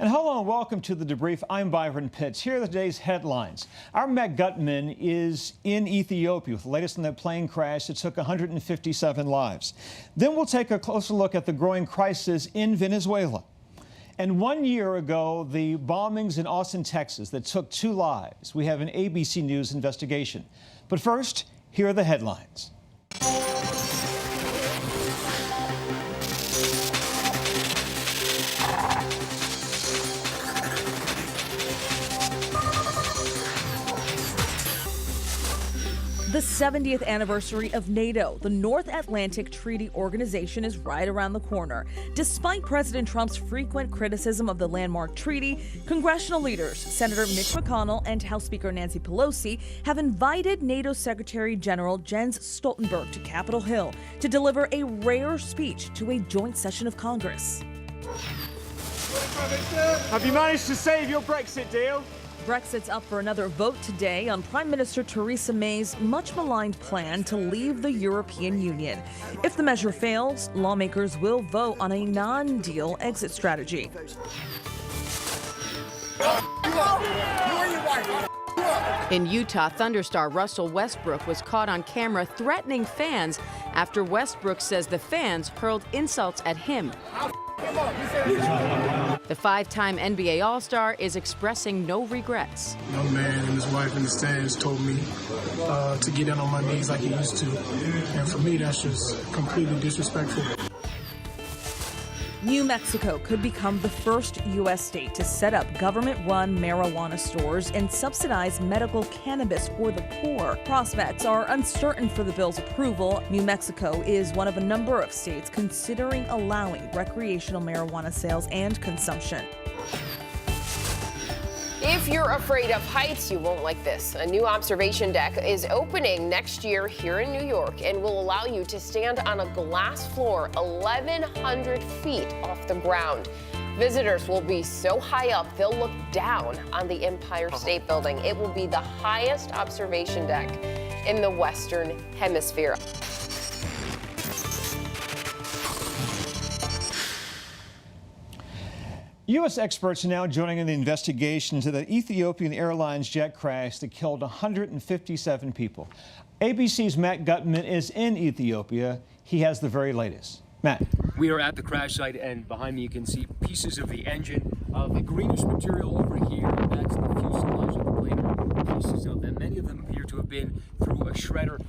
And hello and welcome to the Debrief. I'm Byron Pitts. Here are today's headlines. Our Matt Gutman is in Ethiopia with the latest on that plane crash that took 157 lives. Then we'll take a closer look at the growing crisis in Venezuela. And 1 year ago, the bombings in Austin, Texas that took 2 lives. We have an ABC News investigation. But first, here are the headlines. The 70th anniversary of NATO, the North Atlantic Treaty Organization, is right around the corner. Despite President Trump's frequent criticism of the landmark treaty, congressional leaders, Senator Mitch McConnell and House Speaker Nancy Pelosi, have invited NATO Secretary General Jens Stoltenberg to Capitol Hill to deliver a rare speech to a joint session of Congress. Have you managed to save your Brexit deal? Brexit's up for another vote today on Prime Minister Theresa May's much-maligned plan to leave the European Union. If the measure fails, lawmakers will vote on a non-deal exit strategy. In Utah, Thunderstar Russell Westbrook was caught on camera threatening fans after Westbrook says the fans hurled insults at him. The 5-time NBA All-Star is expressing no regrets. No man and his wife in the stands told me to get down on my knees like he used to. And for me, that's just completely disrespectful. New Mexico could become the first U.S. state to set up government-run marijuana stores and subsidize medical cannabis for the poor. Prospects are uncertain for the bill's approval. New Mexico is one of a number of states considering allowing recreational marijuana sales and consumption. If you're afraid of heights, you won't like this. A new observation deck is opening next year here in New York and will allow you to stand on a glass floor 1,100 feet off the ground. Visitors will be so high up, they'll look down on the Empire State Building. It will be the highest observation deck in the Western Hemisphere. U.S. experts are now joining in the investigation into the Ethiopian Airlines jet crash that killed 157 people. ABC's Matt Gutman is in Ethiopia. He has the very latest. Matt. We are at the crash site, and behind me you can see pieces of the engine. The greenish material over here, that's the fuselage of the plane. Pieces of them, many of them appear to have been through a shredder.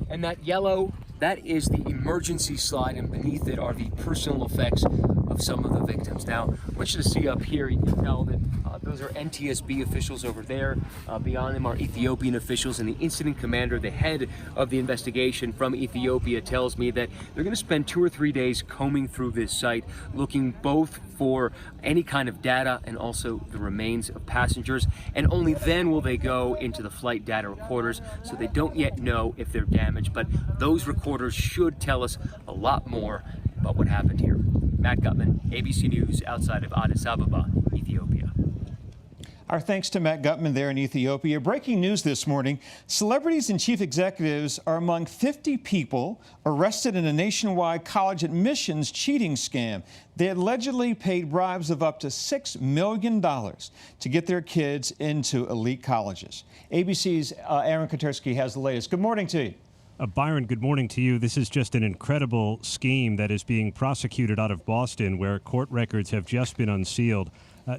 And that yellow, that is the emergency slide, and beneath it are the personal effects of some of the victims. Now, I want you to see up here, you can tell that those are NTSB officials over there. Beyond them are Ethiopian officials, and the incident commander, the head of the investigation from Ethiopia, tells me that they're going to spend 2 or 3 days combing through this site, looking both for any kind of data and also the remains of passengers, and only then will they go into the flight data recorders. So they don't yet know if they're damaged, but those recorders should tell us a lot more about what happened here. Matt Gutman, ABC News, outside of Addis Ababa, Ethiopia. Our thanks to Matt Gutman there in Ethiopia. Breaking news this morning, celebrities and chief executives are among 50 people arrested in a nationwide college admissions cheating scam. They allegedly paid bribes of up to $6 million to get their kids into elite colleges. ABC's Aaron Katersky has the latest. Good morning to you. Byron, good morning to you. This is just an incredible scheme that is being prosecuted out of Boston, where court records have just been unsealed,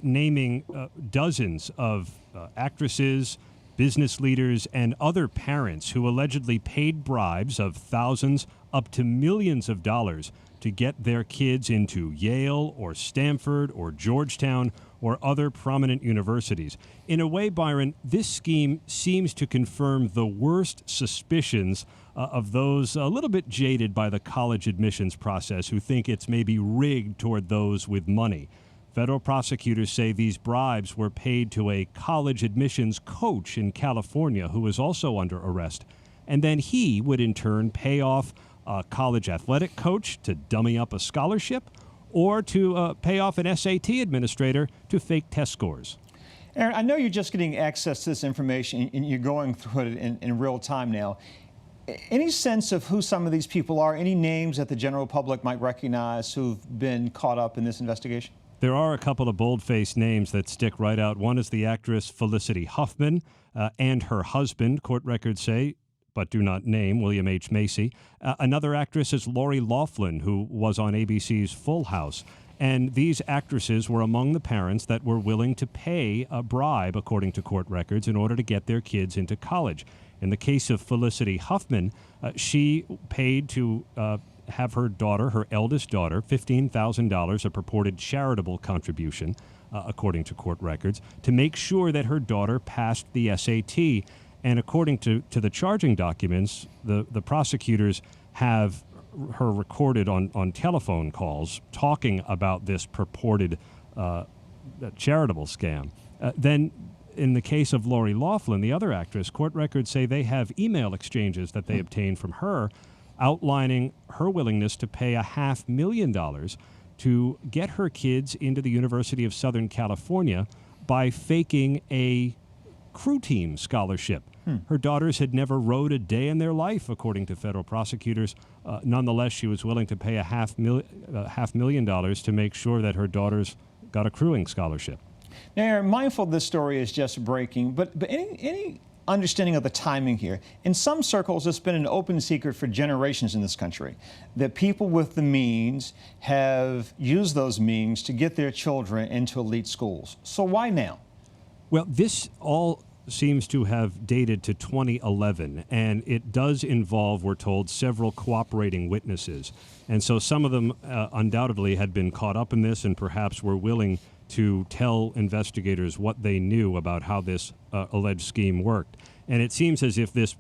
naming dozens of actresses, business leaders, and other parents who allegedly paid bribes of thousands up to millions of dollars to get their kids into Yale or Stanford or Georgetown or other prominent universities. In a way, Byron, this scheme seems to confirm the worst suspicions of those a little bit jaded by the college admissions process who think it's maybe rigged toward those with money. Federal prosecutors say these bribes were paid to a college admissions coach in California who was also under arrest. And then he would in turn pay off a college athletic coach to dummy up a scholarship or to pay off an SAT administrator to fake test scores. Aaron, I know you're just getting access to this information and you're going through it in real time now. Any sense of who some of these people are? Any names that the general public might recognize who've been caught up in this investigation? There are a couple of bold-faced names that stick right out. One is the actress Felicity Huffman and her husband, court records say, but do not name, William H. Macy. Another actress is Lori Loughlin, who was on ABC's Full House. And these actresses were among the parents that were willing to pay a bribe, according to court records, in order to get their kids into college. In the case of Felicity Huffman, she paid to have her daughter, her eldest daughter, $15,000, a purported charitable contribution, according to court records, to make sure that her daughter passed the SAT. And according to the charging documents, the prosecutors have her recorded on telephone calls talking about this purported charitable scam. Then in the case of Lori Loughlin, the other actress, court records say they have email exchanges that they obtained from her outlining her willingness to pay $500,000 to get her kids into the University of Southern California by faking a crew team scholarship. Her daughters had never rowed a day in their life, according to federal prosecutors. Nonetheless, she was willing to pay $500,000 to make sure that her daughters got a crewing scholarship. Now, Aaron, mindful this story is just breaking, but any understanding of the timing here? In some circles, it's been an open secret for generations in this country that people with the means have used those means to get their children into elite schools. So why now? Well, this all seems to have dated to 2011, and it does involve, we're told, several cooperating witnesses. And so some of them undoubtedly had been caught up in this and perhaps were willing to tell investigators what they knew about how this alleged scheme worked. And it seems as if this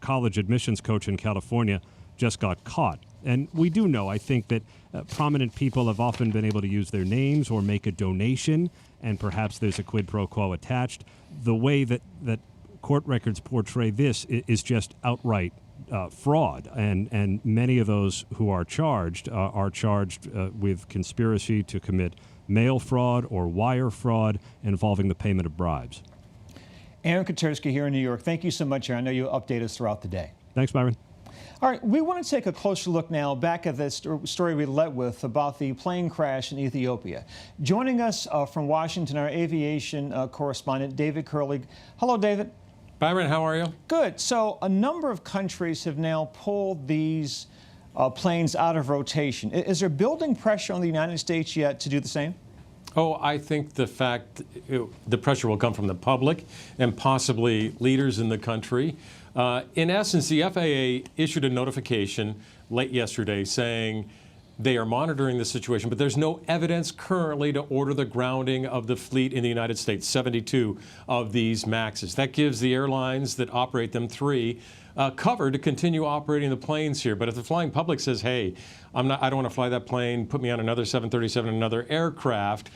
college admissions coach in California just got caught. And we do know, I think, that prominent people have often been able to use their names or make a donation, and perhaps there's a quid pro quo attached. The way that court records portray this is just outright fraud, and many of those who are charged with conspiracy to commit mail fraud or wire fraud involving the payment of bribes. Aaron Katersky here in New York. Thank you so much, Aaron. I know you'll update us throughout the day. Thanks, Byron. All right, we want to take a closer look now back at this story we led with about the plane crash in Ethiopia. Joining us from Washington, our aviation correspondent, David Curley. Hello, David. Byron, how are you? Good. So a number of countries have now pulled these planes out of rotation. Is there building pressure on the United States yet to do the same? Oh, I think the pressure will come from the public and possibly leaders in the country. In essence, the FAA issued a notification late yesterday saying they are monitoring the situation, but there's no evidence currently to order the grounding of the fleet in the United States, 72 of these MAXs. That gives the airlines that operate them cover to continue operating the planes here. But if the flying public says, hey, I don't want to fly that plane, put me on another 737, another aircraft,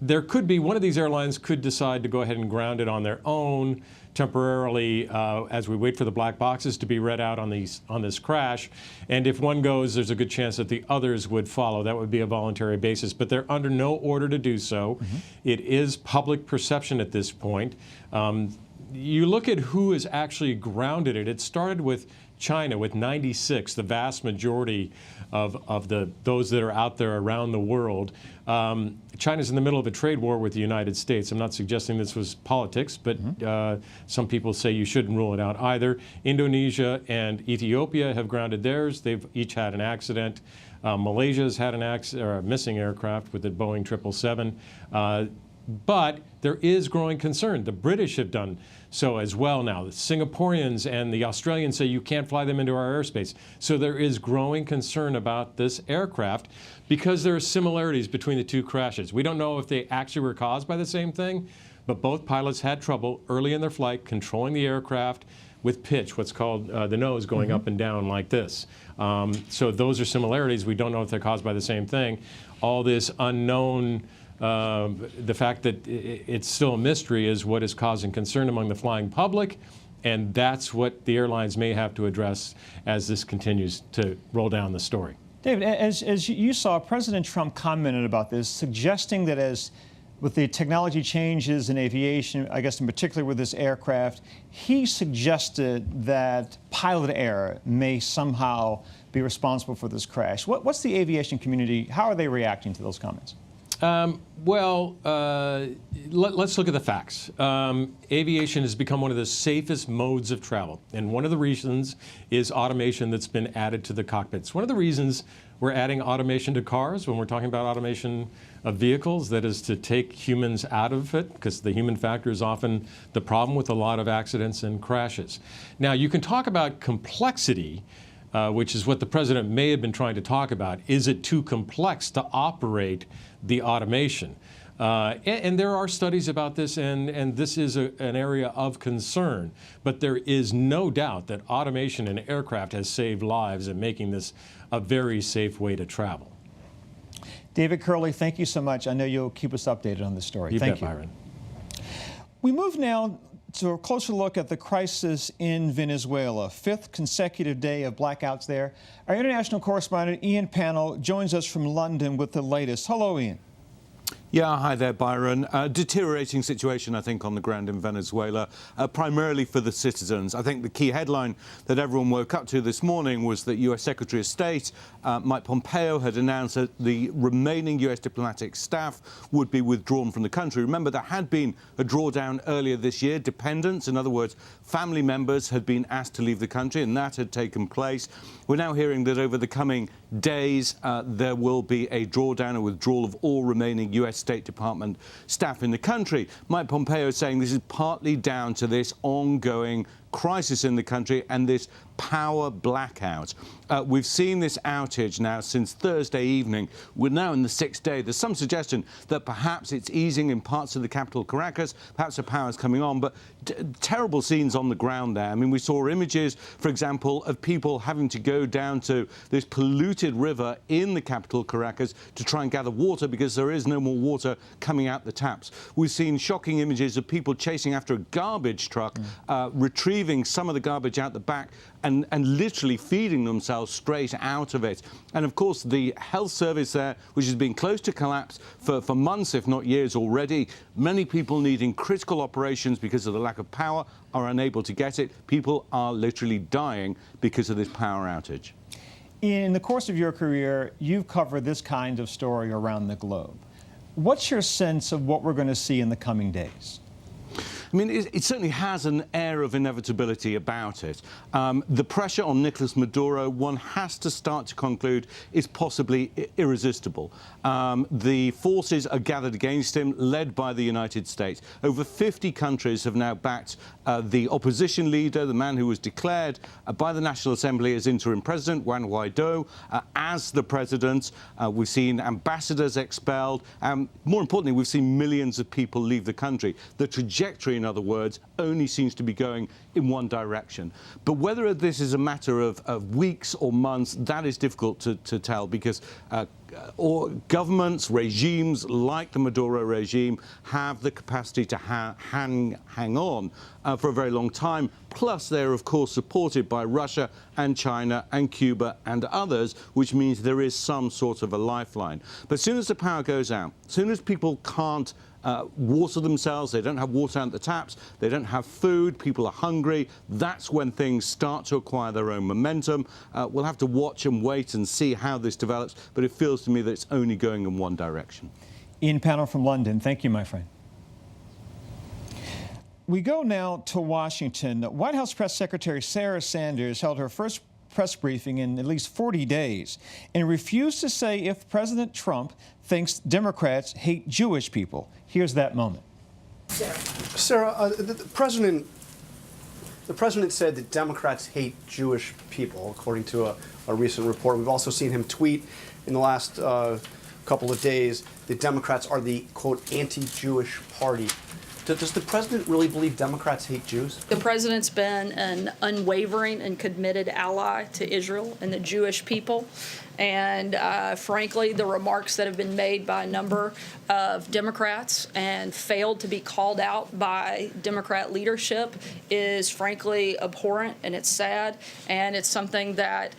there could be, one of these airlines could decide to go ahead and ground it on their own temporarily as we wait for the black boxes to be read out on this crash. And if one goes, there's a good chance that the others would follow. That would be a voluntary basis, but they're under no order to do so. Mm-hmm. It is public perception at this point. You look at who has actually grounded it. It started with China with 96, the vast majority of those that are out there around the world. China's in the middle of a trade war with the United States. I'm not suggesting this was politics, but some people say you shouldn't rule it out either. Indonesia and Ethiopia have grounded theirs. They've each had an accident. Malaysia's had a missing aircraft with the Boeing 777. But there is growing concern. The British have done so as well now. The Singaporeans and the Australians say you can't fly them into our airspace. So there is growing concern about this aircraft because there are similarities between the two crashes. We don't know if they actually were caused by the same thing, but both pilots had trouble early in their flight controlling the aircraft with pitch, what's called the nose going up and down like this. So those are similarities. We don't know if they're caused by the same thing. All this unknown the fact that it's still a mystery is what is causing concern among the flying public, and that's what the airlines may have to address as this continues to roll down the story. David, as you saw, President Trump commented about this, suggesting that as with the technology changes in aviation, I guess in particular with this aircraft, he suggested that pilot error may somehow be responsible for this crash. What's the aviation community, how are they reacting to those comments? Let's look at the facts. Aviation has become one of the safest modes of travel, and one of the reasons is automation that's been added to the cockpits. One of the reasons we're adding automation to cars when we're talking about automation of vehicles, that is to take humans out of it, because the human factor is often the problem with a lot of accidents and crashes. Now, you can talk about complexity, which is what the president may have been trying to talk about. Is it too complex to operate the automation? And there are studies about this, and this is an area of concern. But there is no doubt that automation in aircraft has saved lives and making this a very safe way to travel. David Curley, thank you so much. I know you'll keep us updated on this story. Thank you, Byron. We move now to a closer look at the crisis in Venezuela. Fifth consecutive day of blackouts there. Our international correspondent Ian Pannell joins us from London with the latest. Hello, Ian. Yeah, hi there, Byron. Deteriorating situation, I think, on the ground in Venezuela, primarily for the citizens. I think the key headline that everyone woke up to this morning was that U.S. Secretary of State Mike Pompeo had announced that the remaining U.S. diplomatic staff would be withdrawn from the country. Remember, there had been a drawdown earlier this year. Dependents, in other words, family members, had been asked to leave the country, and that had taken place. We're now hearing that over the coming days, there will be a drawdown, a withdrawal of all remaining U.S. State Department staff in the country. Mike Pompeo is saying this is partly down to this ongoing crisis in the country and this power blackout. We've seen this outage now since Thursday evening. We're now in the sixth day. There's some suggestion that perhaps it's easing in parts of the capital, Caracas. Perhaps the power's coming on, but terrible scenes on the ground there. I mean, we saw images, for example, of people having to go down to this polluted river in the capital, Caracas, to try and gather water because there is no more water coming out the taps. We've seen shocking images of people chasing after a garbage truck, retrieving some of the garbage out the back and literally feeding themselves straight out of it. And of course, the health service there, which has been close to collapse for months, if not years already, many people needing critical operations because of the lack of power are unable to get it. People are literally dying because of this power outage. In the course of your career, you've covered this kind of story around the globe. What's your sense of what we're going to see in the coming days? I mean, it certainly has an air of inevitability about it. The pressure on Nicolas Maduro, one has to start to conclude, is possibly irresistible. The forces are gathered against him, led by the United States. Over 50 countries have now backed the opposition leader, the man who was declared by the National Assembly as interim president, Juan Guaido, as the president. We've seen ambassadors expelled. More importantly, we've seen millions of people leave the country. The trajectory, in other words, only seems to be going in one direction. But whether this is a matter of weeks or months, that is difficult to tell, because or governments, regimes like the Maduro regime have the capacity to hang on for a very long time. Plus, they're, of course, supported by Russia and China and Cuba and others, which means there is some sort of a lifeline. But as soon as the power goes out, as soon as people can't water themselves, they don't have water out the taps, they don't have food, people are hungry, that's when things start to acquire their own momentum. We'll have to watch and wait and see how this develops, but it feels to me that it's only going in one direction. Ian Pannell from London, thank you, my friend. We go now to Washington. White House Press Secretary Sarah Sanders held her first press briefing in at least 40 days and refused to say if President Trump thinks Democrats hate Jewish people. Here's that moment. Sarah, the president said that Democrats hate Jewish people, according to a recent report. We've also seen him tweet in the last couple of days that Democrats are the, quote, anti-Jewish party. Does the president really believe Democrats hate Jews? The president's been an unwavering and committed ally to Israel and the Jewish people. And frankly, the remarks that have been made by a number of Democrats and failed to be called out by Democrat leadership is frankly abhorrent, and it's sad, and it's something that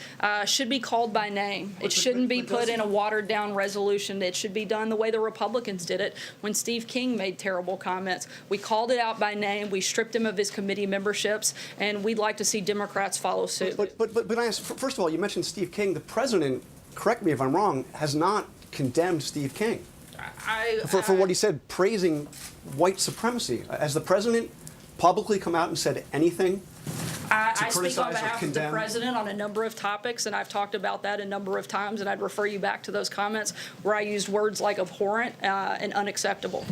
should be called by name. It shouldn't be put in a watered-down resolution. It should be done the way the Republicans did it when Steve King made terrible comments. We called it out by name. We stripped him of his committee memberships, and we'd like to see Democrats follow suit. But I ask, first of all, you mentioned Steve King. The president, correct me if I'm wrong, has not condemned Steve King. for what he said, praising white supremacy. Has the president publicly come out and said anything? I speak on behalf of the president on a number of topics, and I've talked about that a number of times, and I'd refer you back to those comments where I used words like abhorrent and unacceptable.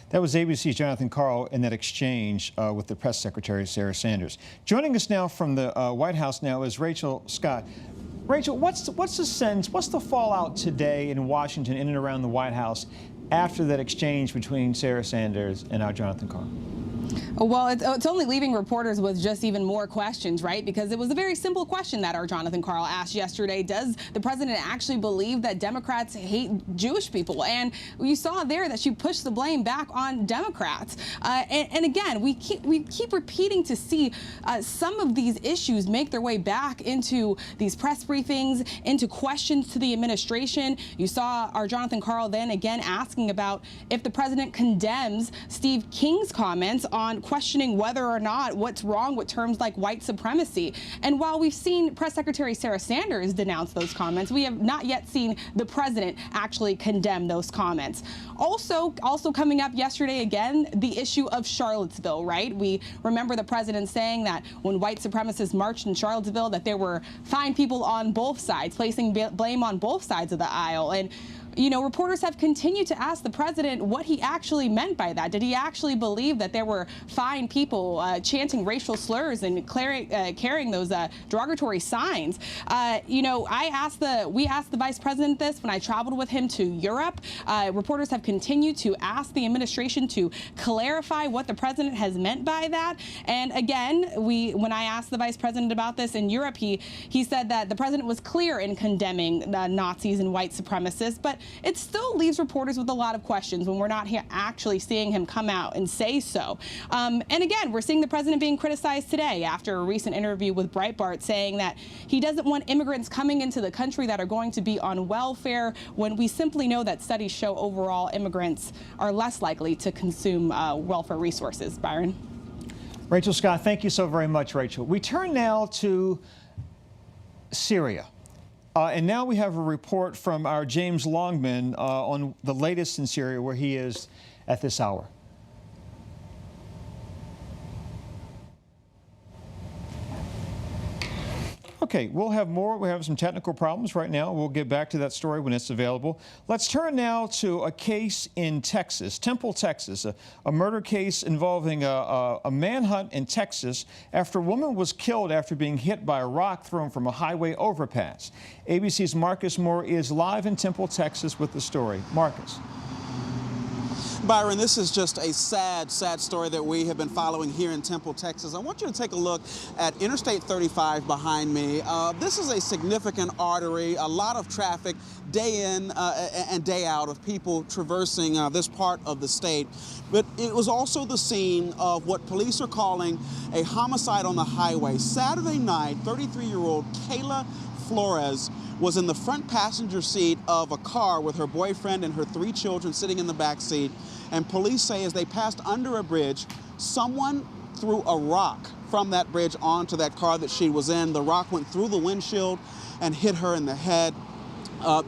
That was ABC's Jonathan Karl in that exchange with the press secretary, Sarah Sanders. Joining us now from the White House now is Rachel Scott. Rachel, what's the sense, what's the fallout today in Washington, in and around the White House, after that exchange between Sarah Sanders and our Jonathan Karl? Well, it's only leaving reporters with just even more questions, right? Because it was a very simple question that our Jonathan Karl asked yesterday. Does the president actually believe that Democrats hate Jewish people? And you saw there that she pushed the blame back on Democrats. And again, we keep repeating to see some of these issues make their way back into these press briefings, into questions to the administration. You saw our Jonathan Karl then again asking about if the president condemns Steve King's comments on questioning whether or not what's wrong with terms like white supremacy. And while we've seen Press Secretary Sarah Sanders denounce those comments, we have not yet seen the president actually condemn those comments. Also coming up yesterday again, the issue of Charlottesville, right? We remember the president saying that when white supremacists marched in Charlottesville that there were fine people on both sides, placing blame on both sides of the aisle. And you know, reporters have continued to ask the president what he actually meant by that. Did he actually believe that there were fine people chanting racial slurs and carrying those derogatory signs? You know, we asked the vice president this when I traveled with him to Europe. Reporters have continued to ask the administration to clarify what the president has meant by that. And again, when I asked the vice president about this in Europe, he said that the president was clear in condemning the Nazis and white supremacists, but it still leaves reporters with a lot of questions when we're not actually seeing him come out and say so. And again, we're seeing the president being criticized today after a recent interview with Breitbart saying that he doesn't want immigrants coming into the country that are going to be on welfare, when we simply know that studies show overall immigrants are less likely to consume welfare resources. Byron. Rachel Scott, thank you so very much, Rachel. We turn now to Syria. And now we have a report from our James Longman on the latest in Syria, where he is at this hour. Okay, we'll have more. We have some technical problems right now. We'll get back to that story when it's available. Let's turn now to a case in Texas, Temple, Texas, a murder case involving a manhunt in Texas after a woman was killed after being hit by a rock thrown from a highway overpass. ABC's Marcus Moore is live in Temple, Texas with the story. Marcus. Byron, this is just a sad, sad story that we have been following here in Temple, Texas. I want you to take a look at Interstate 35 behind me. This is a significant artery, a lot of traffic day in and day out of people traversing this part of the state. But it was also the scene of what police are calling a homicide on the highway. Saturday night, 33-year-old Kayla Flores was in the front passenger seat of a car with her boyfriend and her 3 children sitting in the back seat. And police say as they passed under a bridge, someone threw a rock from that bridge onto that car that she was in. The rock went through the windshield and hit her in the head.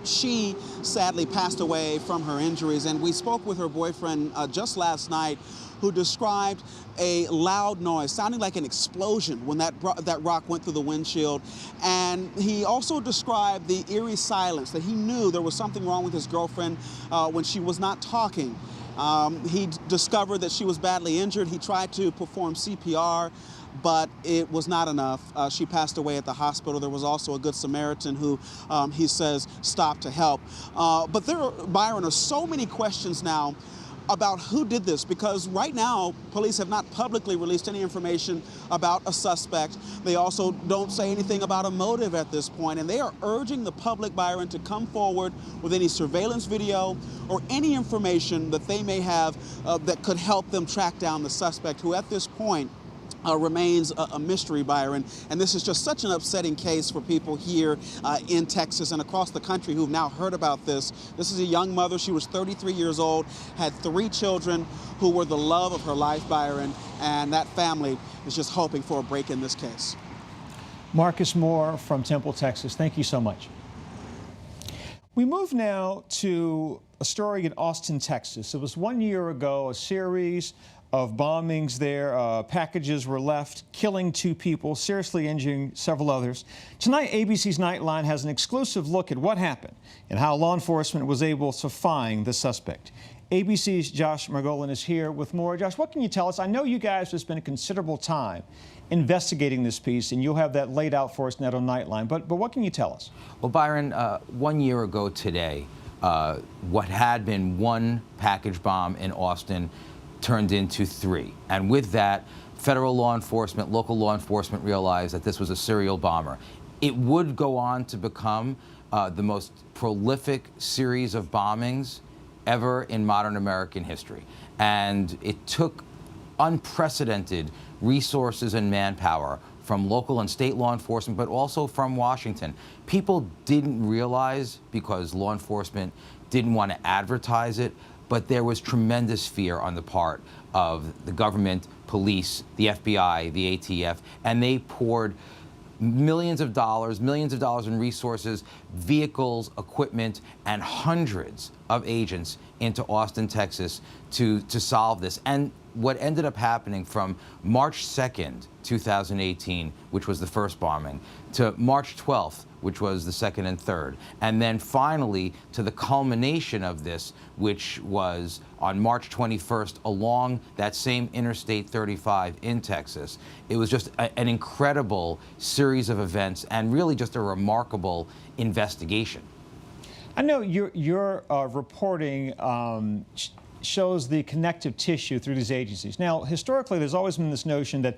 She sadly passed away from her injuries. And we spoke with her boyfriend just last night, who described a loud noise, sounding like an explosion when that rock went through the windshield. And he also described the eerie silence, that he knew there was something wrong with his girlfriend when she was not talking. He discovered that she was badly injured. He tried to perform CPR, but it was not enough. She passed away at the hospital. There was also a Good Samaritan who he says stopped to help. But there, Byron, are so many questions now about who did this, because right now police have not publicly released any information about a suspect. They also don't say anything about a motive at this point, and they are urging the public, Byron, to come forward with any surveillance video or any information that they may have that could help them track down the suspect, who at this point remains a mystery, Byron. And this is just such an upsetting case for people here in Texas and across the country who've now heard about this. This is a young mother. She was 33 years old, had 3 children who were the love of her life, Byron, and that family is just hoping for a break in this case. Marcus Moore from Temple, Texas. Thank you so much. We move now to a story in Austin, Texas. It was 1 year ago, a series of bombings there. Packages were left, killing 2 people, seriously injuring several others. Tonight, ABC's Nightline has an exclusive look at what happened and how law enforcement was able to find the suspect. ABC's Josh Margolin is here with more. Josh, what can you tell us? I know you guys have spent considerable time investigating this piece, and you'll have that laid out for us now on Nightline. But what can you tell us? Well, Byron, 1 year ago today, what had been 1 package bomb in Austin turned into 3. And with that, federal law enforcement, local law enforcement realized that this was a serial bomber. It would go on to become the most prolific series of bombings ever in modern American history. And it took unprecedented resources and manpower from local and state law enforcement, but also from Washington. People didn't realize, because law enforcement didn't want to advertise it, but there was tremendous fear on the part of the government, police, the FBI, the ATF, and they poured millions of dollars in resources, vehicles, equipment, and hundreds of agents into Austin, Texas to solve this. And what ended up happening from March 2nd, 2018, which was the first bombing, to March 12th, which was the second and third, and then finally to the culmination of this, which was on March 21st along that same Interstate 35 in Texas. It was just an incredible series of events and really just a remarkable investigation. I know your reporting shows the connective tissue through these agencies. Now, historically, there's always been this notion that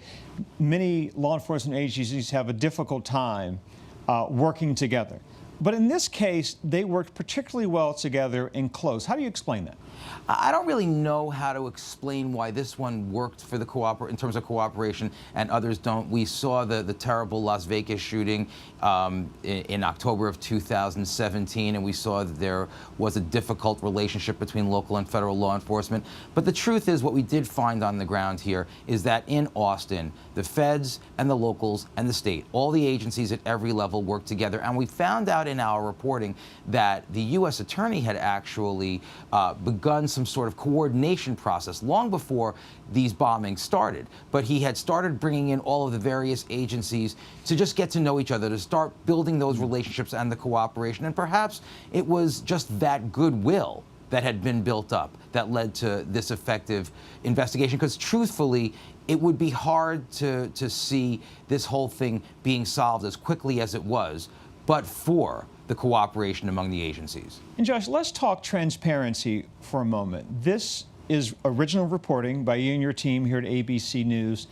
many law enforcement agencies have a difficult time working together. But in this case, they worked particularly well together and close. How do you explain that? I don't really know how to explain why this one worked for the in terms of cooperation and others don't. We saw the terrible Las Vegas shooting in October of 2017, and we saw that there was a difficult relationship between local and federal law enforcement. But the truth is, what we did find on the ground here is that in Austin, the feds and the locals and the state, all the agencies at every level worked together. And we found out in our reporting that the U.S. attorney had actually begun some sort of coordination process long before these bombings started. But he had started bringing in all of the various agencies to just get to know each other, to start building those relationships and the cooperation. And perhaps it was just that goodwill that had been built up that led to this effective investigation. Because truthfully, it would be hard to see this whole thing being solved as quickly as it was, but for the cooperation among the agencies. And Josh, let's talk transparency for a moment. This is original reporting by you and your team here at ABC News.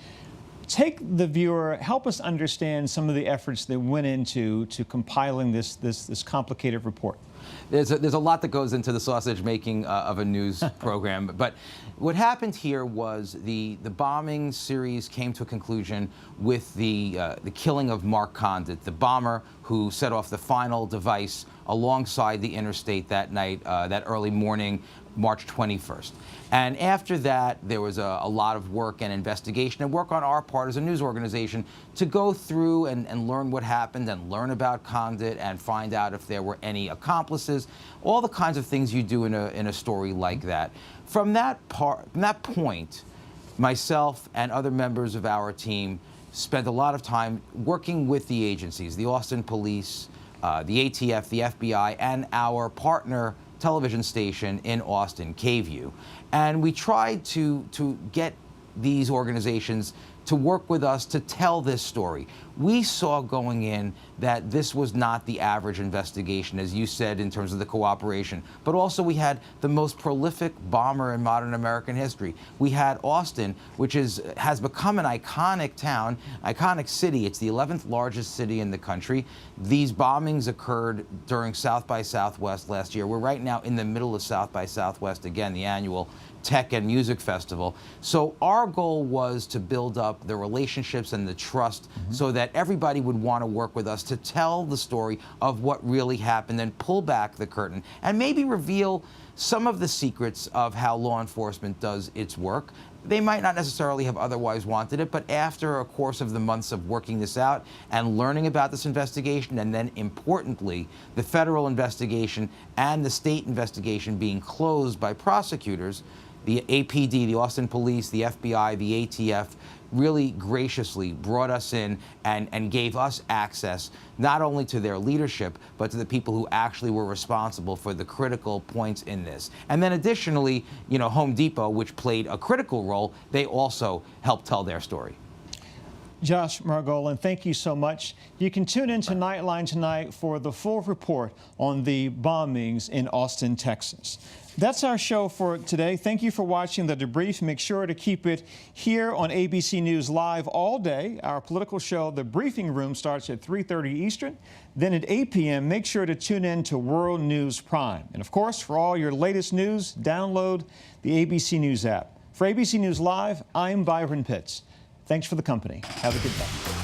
Take the viewer, help us understand some of the efforts that went into compiling this complicated report. There's a lot that goes into the sausage making of a news program, but what happened here was the bombing series came to a conclusion with the killing of Mark Condit, the bomber who set off the final device alongside the interstate that night, that early morning, March 21st. And after that, there was a lot of work and investigation and work on our part as a news organization to go through and learn what happened and learn about Condit and find out if there were any accomplices, all the kinds of things you do in a story like that. From that point, myself and other members of our team spent a lot of time working with the agencies, the Austin Police, the ATF, the FBI, and our partner television station in Austin, KVUE. And we tried to get these organizations to work with us to tell this story. We saw going in that this was not the average investigation, as you said, in terms of the cooperation, but also we had the most prolific bomber in modern American history. We had Austin, which has become an iconic town, iconic city. It's the 11th largest city in the country. These bombings occurred during South by Southwest last year. We're right now in the middle of South by Southwest, again, the annual Tech and Music Festival. So our goal was to build up the relationships and the trust so that everybody would want to work with us to tell the story of what really happened and pull back the curtain and maybe reveal some of the secrets of how law enforcement does its work. they might not necessarily have otherwise wanted it, but after a course of the months of working this out and learning about this investigation, and then importantly, the federal investigation and the state investigation being closed by prosecutors, the APD, the Austin Police, the FBI, the ATF really graciously brought us in and gave us access not only to their leadership, but to the people who actually were responsible for the critical points in this. And then additionally, you know, Home Depot, which played a critical role, they also helped tell their story. Josh Margolin, thank you so much. You can tune in to Nightline tonight for the full report on the bombings in Austin, Texas. That's our show for today. Thank you for watching The Debrief. Make sure to keep it here on ABC News Live all day. Our political show, The Briefing Room, starts at 3:30 Eastern. Then at 8 p.m., make sure to tune in to World News Prime. And of course, for all your latest news, download the ABC News app. For ABC News Live, I'm Byron Pitts. Thanks for the company. Have a good day.